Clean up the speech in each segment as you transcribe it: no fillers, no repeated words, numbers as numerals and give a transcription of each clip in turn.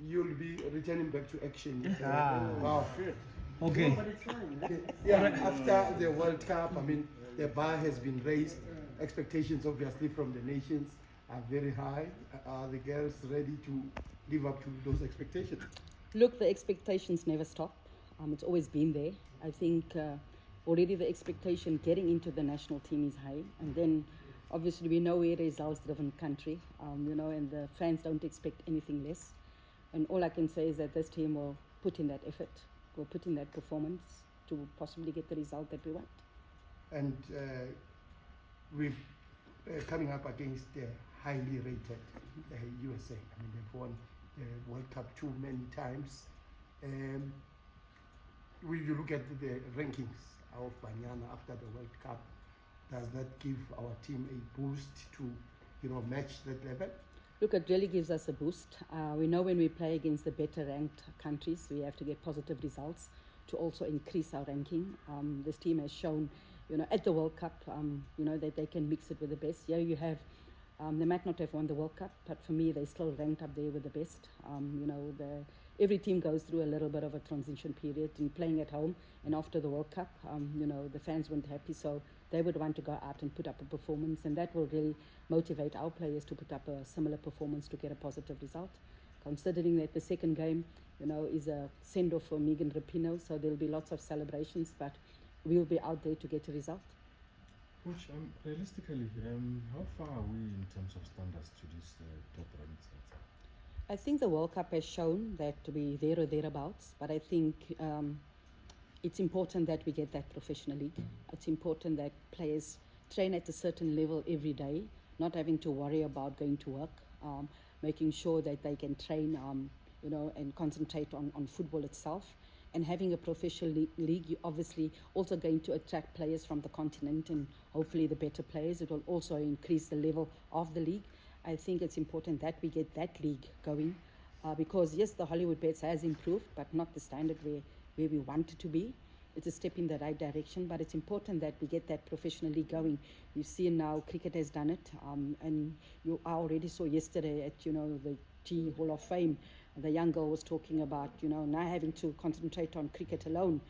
you'll be returning back to action. Wow. Okay. No, but it's fine. Yeah, after the World Cup, I mean, the bar has been raised. Expectations, obviously, from the nations are very high. Are the girls ready to live up to those expectations? Look, the expectations never stop. It's always been there. I think already the expectation getting into the national team is high. And then, obviously, we know we're a results-driven country, and the fans don't expect anything less. And all I can say is that this team will put in that effort, will put in that performance to possibly get the result that we want. And we're coming up against the highly rated USA. I mean, they've won the World Cup too many times. When you look at the rankings of Banyana after the World Cup, does that give our team a boost to, match that level? Look, it really gives us a boost. We know when we play against the better ranked countries, we have to get positive results to also increase our ranking. This team has shown, at the World Cup, that they can mix it with the best. Yeah, you have, they might not have won the World Cup, but for me, they still ranked up there with the best. Every team goes through a little bit of a transition period in playing at home, and after the World Cup, the fans weren't happy, so they would want to go out and put up a performance, and that will really motivate our players to put up a similar performance to get a positive result. Considering that the second game, is a send-off for Megan Rapinoe, so there'll be lots of celebrations, but we'll be out there to get a result. Coach, realistically, how far are we in terms of standards to this top-ranked side? I think the World Cup has shown that we're there or thereabouts, but I think it's important that we get that professional league. It's important that players train at a certain level every day, not having to worry about going to work, making sure that they can train, and concentrate on football itself. And having a professional league, you're obviously also going to attract players from the continent and hopefully the better players. It will also increase the level of the league. I think it's important that we get that league going because, yes, the Hollywood Bets has improved, but not the standard where we want it to be. It's a step in the right direction, but it's important that we get that professional league going. You see now cricket has done it, and I already saw yesterday at, the G Hall of Fame, the young girl was talking about, now having to concentrate on cricket alone,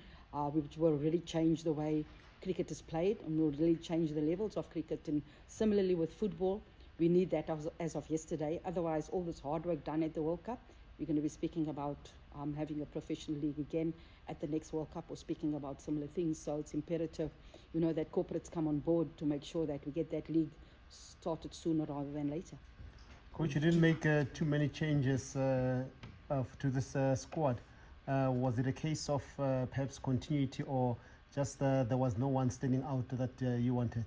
which will really change the way cricket is played and will really change the levels of cricket. And similarly with football, we need that as of yesterday. Otherwise, all this hard work done at the World Cup, we're going to be speaking about having a professional league again at the next World Cup or speaking about similar things. So it's imperative, that corporates come on board to make sure that we get that league started sooner rather than later. Coach, you didn't make too many changes to this squad. Was it a case of perhaps continuity or just there was no one standing out that you wanted?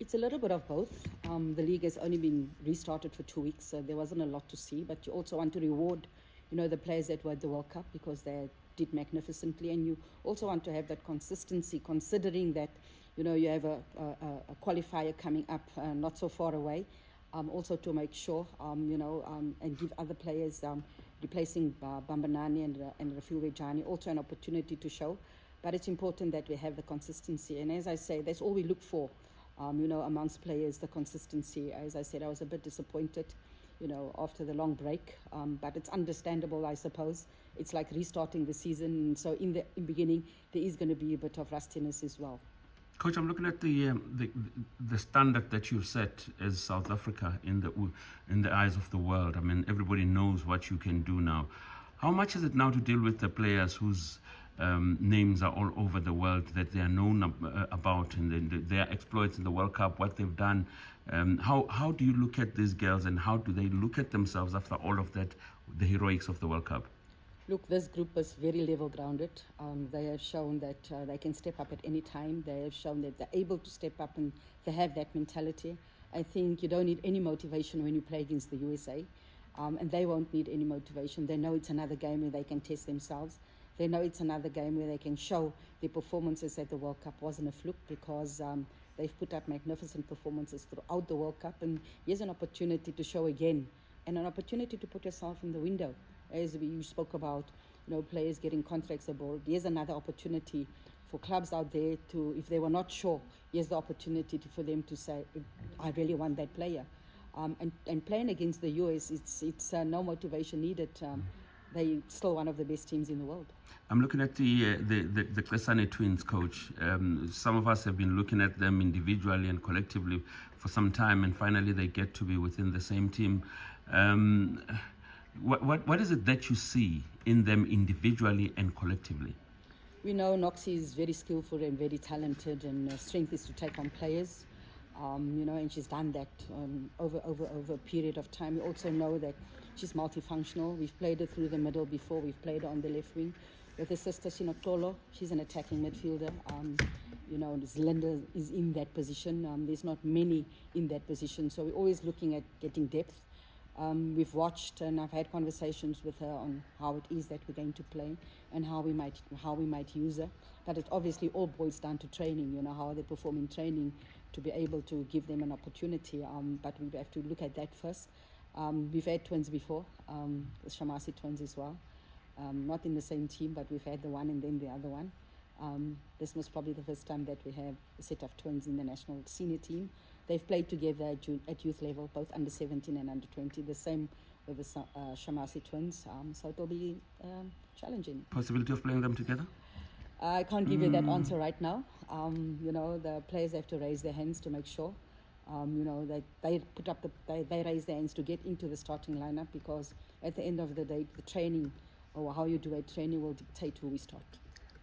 It's a little bit of both. The league has only been restarted for 2 weeks, so there wasn't a lot to see. But you also want to reward, the players that were at the World Cup because they did magnificently. And you also want to have that consistency, considering that, you have a qualifier coming up not so far away. Also to make sure, and give other players replacing Bambanani and Rafiwe Jani also an opportunity to show. But it's important that we have the consistency. And as I say, that's all we look for, amongst players, the consistency. As I said, I was a bit disappointed, after the long break. But it's understandable, I suppose. It's like restarting the season. So in the beginning, there is going to be a bit of rustiness as well. Coach, I'm looking at the standard that you've set as South Africa in the eyes of the world. I mean, everybody knows what you can do now. How much is it now to deal with the players whose names are all over the world, that they are known about, and their exploits in the World Cup, what they've done? How do you look at these girls, and how do they look at themselves after all of that, the heroics of the World Cup? Look, this group is very level-grounded. They have shown that they can step up at any time. They have shown that they're able to step up and they have that mentality. I think you don't need any motivation when you play against the USA, and they won't need any motivation. They know it's another game where they can test themselves. They know it's another game where they can show their performances at the World Cup wasn't a fluke because they've put up magnificent performances throughout the World Cup, and here's an opportunity to show again and an opportunity to put yourself in the window. As you spoke about, players getting contracts abroad, here's another opportunity for clubs out there to, if they were not sure, here's the opportunity for them to say, I really want that player. And playing against the US, it's no motivation needed. they're still one of the best teams in the world. I'm looking at the Klesane twins, coach. Some of us have been looking at them individually and collectively for some time, and finally they get to be within the same team. What is it that you see in them individually and collectively? We know Noxie is very skillful and very talented, and her strength is to take on players. And she's done that over a period of time. We also know that she's multifunctional. We've played her through the middle before. We've played her on the left wing. With her sister Sinotolo, she's an attacking midfielder. Linda is in that position. There's not many in that position, so we're always looking at getting depth. We've watched and I've had conversations with her on how it is that we're going to play and how we might use her. But it obviously all boils down to training. How they perform in training to be able to give them an opportunity. But we have to look at that first. We've had twins before, the Shamasi twins as well. Not in the same team, but we've had the one and then the other one. This was probably the first time that we have a set of twins in the national senior team. They've played together at youth level, both under 17 and under 20, the same with the Shamasi twins. So it'll be challenging. Possibility of playing them together? I can't give you that answer right now. The players have to raise their hands to make sure, that they raise their hands to get into the starting lineup, because at the end of the day, the training or how you do a training will dictate who we start.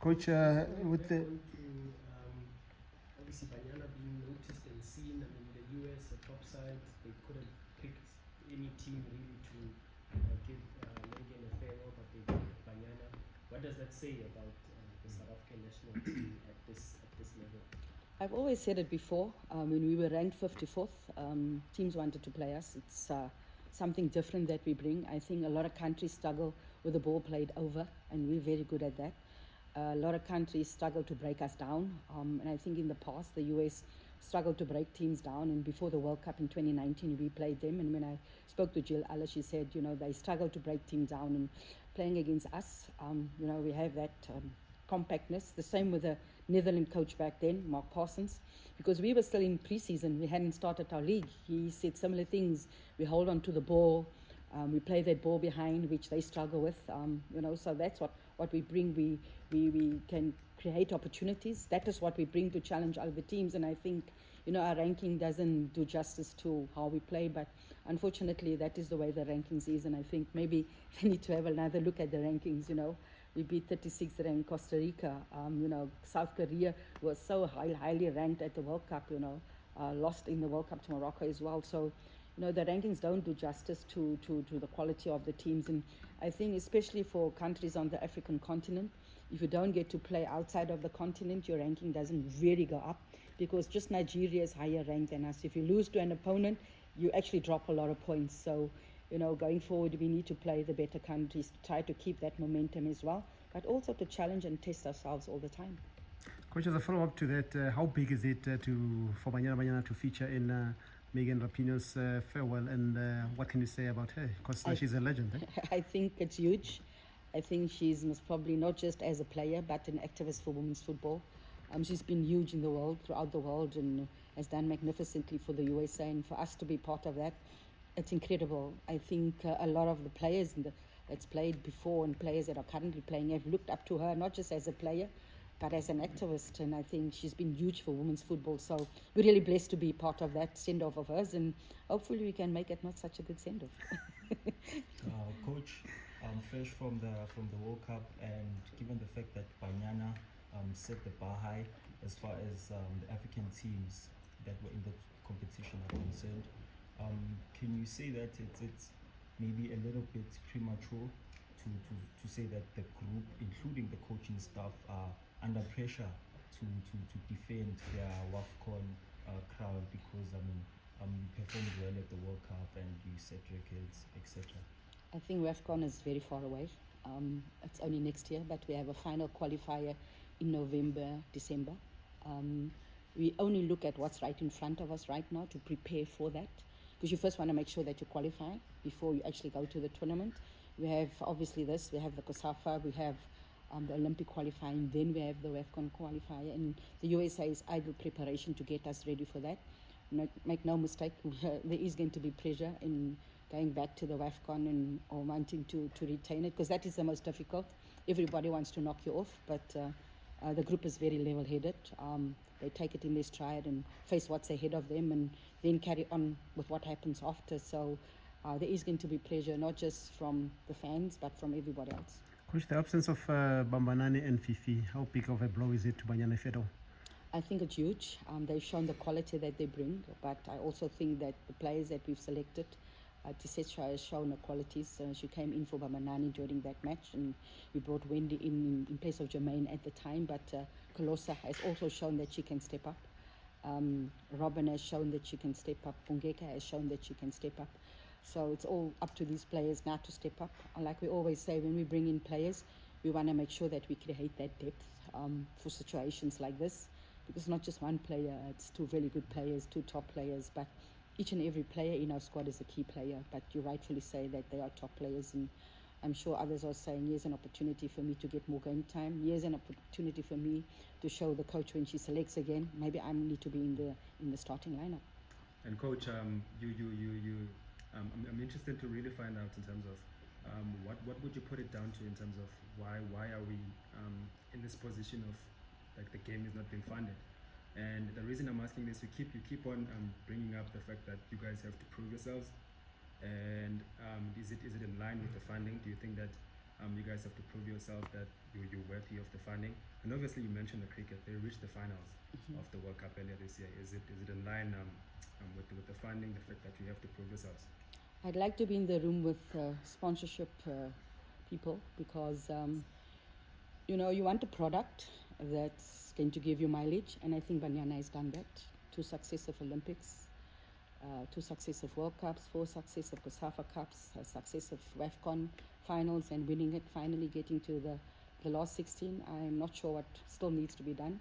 Coach, with the obviously Banyana being noticed and seen. I mean, the US, the top side, they could have picked any team really to give Megan a farewell, but they picked Banyana. What does that say about the South African national team at this level? I've always said it before. When we were ranked 54th, teams wanted to play us. It's something different that we bring. I think a lot of countries struggle with the ball played over, and we're very good at that. A lot of countries struggle to break us down, and I think in the past the US struggled to break teams down, and before the World Cup in 2019 we played them, and when I spoke to Desiree Ellis, she said, they struggle to break teams down, and playing against us, we have that compactness. The same with the Netherlands coach back then, Mark Parsons, because we were still in pre-season, we hadn't started our league. He said similar things. We hold on to the ball, we play that ball behind, which they struggle with, so that's what we bring. We can create opportunities. That is what we bring to challenge other teams, and I think our ranking doesn't do justice to how we play, but unfortunately that is the way the rankings is, and I think maybe we need to have another look at the rankings. We beat 36th ranked Costa Rica. South Korea was so highly ranked at the World Cup, lost in the World Cup to Morocco as well. So, the rankings don't do justice to the quality of the teams. And I think especially for countries on the African continent, if you don't get to play outside of the continent, your ranking doesn't really go up, because just Nigeria is higher ranked than us. If you lose to an opponent, you actually drop a lot of points. So, going forward, we need to play the better countries to try to keep that momentum as well, but also to challenge and test ourselves all the time. Coach, as a follow-up to that, how big is it for Banyana Banyana to feature in Megan Rapinoe's farewell, and what can you say about her? Because she's a legend. I think it's huge. I think she's most probably not just as a player, but an activist for women's football. She's been huge in the world, throughout the world, and has done magnificently for the USA, and for us to be part of that, it's incredible. I think a lot of the players that's played before and players that are currently playing have looked up to her, not just as a player, but as an activist, and I think she's been huge for women's football. So we're really blessed to be part of that send-off of hers, and hopefully we can make it not such a good send-off. Coach, fresh from the World Cup, and given the fact that Banyana set the bar high as far as the African teams that were in the competition are concerned, can you say that it's maybe a little bit premature to say that the group, including the coaching staff, are under pressure to defend their WAFCON crown, because you performed well at the World Cup and you set records, etc.? I think WAFCON is very far away. It's only next year, but we have a final qualifier in November, December. We only look at what's right in front of us right now to prepare for that, because you first want to make sure that you qualify before you actually go to the tournament. We have obviously we have the COSAFA, we have the Olympic qualifying, then we have the WAFCON qualifier, and the USA is idle preparation to get us ready for that. Make no mistake, there is going to be pressure in going back to the WAFCON and or wanting to retain it, because that is the most difficult. Everybody wants to knock you off, but the group is very level-headed. They take it in their stride and face what's ahead of them, and then carry on with what happens after. So there is going to be pressure, not just from the fans, but from everybody else. Coach, the absence of Bambanani and Fifi, how big of a blow is it to Banyana Fedo? I think it's huge. They've shown the quality that they bring, but I also think that the players that we've selected, Desiree has shown her qualities. She came in for Bambanani during that match, and we brought Wendy in place of Jermaine at the time, but Kolosa has also shown that she can step up. Robin has shown that she can step up. Pungeka has shown that she can step up. So it's all up to these players now to step up. And like we always say, when we bring in players, we want to make sure that we create that depth for situations like this. Because it's not just one player, it's two really good players, two top players, but each and every player in our squad is a key player. But you rightfully say that they are top players, and I'm sure others are saying, here's an opportunity for me to get more game time. Here's an opportunity for me to show the coach when she selects again. Maybe I need to be in the starting lineup. And coach, I'm interested to really find out in terms of what would you put it down to in terms of why are we in this position of like the game is not being funded. And the reason I'm asking this, you keep on bringing up the fact that you guys have to prove yourselves. And is it in line with the funding? Do you think that you guys have to prove yourself that you're worthy of the funding? And obviously you mentioned the cricket; they reached the finals of the World Cup earlier this year. Is it in line with the funding, the fact that you have to prove yourselves? I'd like to be in the room with sponsorship people, because you know, you want a product that's going to give you mileage, and I think Banyana has done that. 2 successive Olympics, 2 successive World Cups, 4 successive COSAFA Cups, a successive WAFCON finals, and winning it, finally getting to the last 16. I'm not sure what still needs to be done.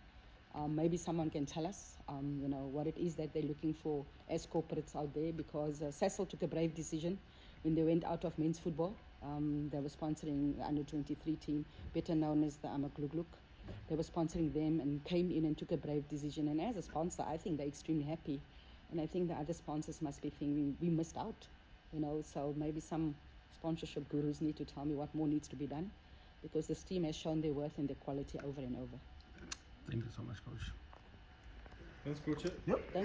Maybe someone can tell us, you know, what it is that they're looking for as corporates out there, because Cecil took a brave decision when they went out of men's football. They were sponsoring the under-23 team, better known as the Amaglugluc. They were sponsoring them and came in and took a brave decision. And as a sponsor, I think they're extremely happy. And I think the other sponsors must be thinking we missed out, you know. So maybe some sponsorship gurus need to tell me what more needs to be done, because this team has shown their worth and their quality over and over. Thank you so much, Coach. Thanks, Coach. Yep.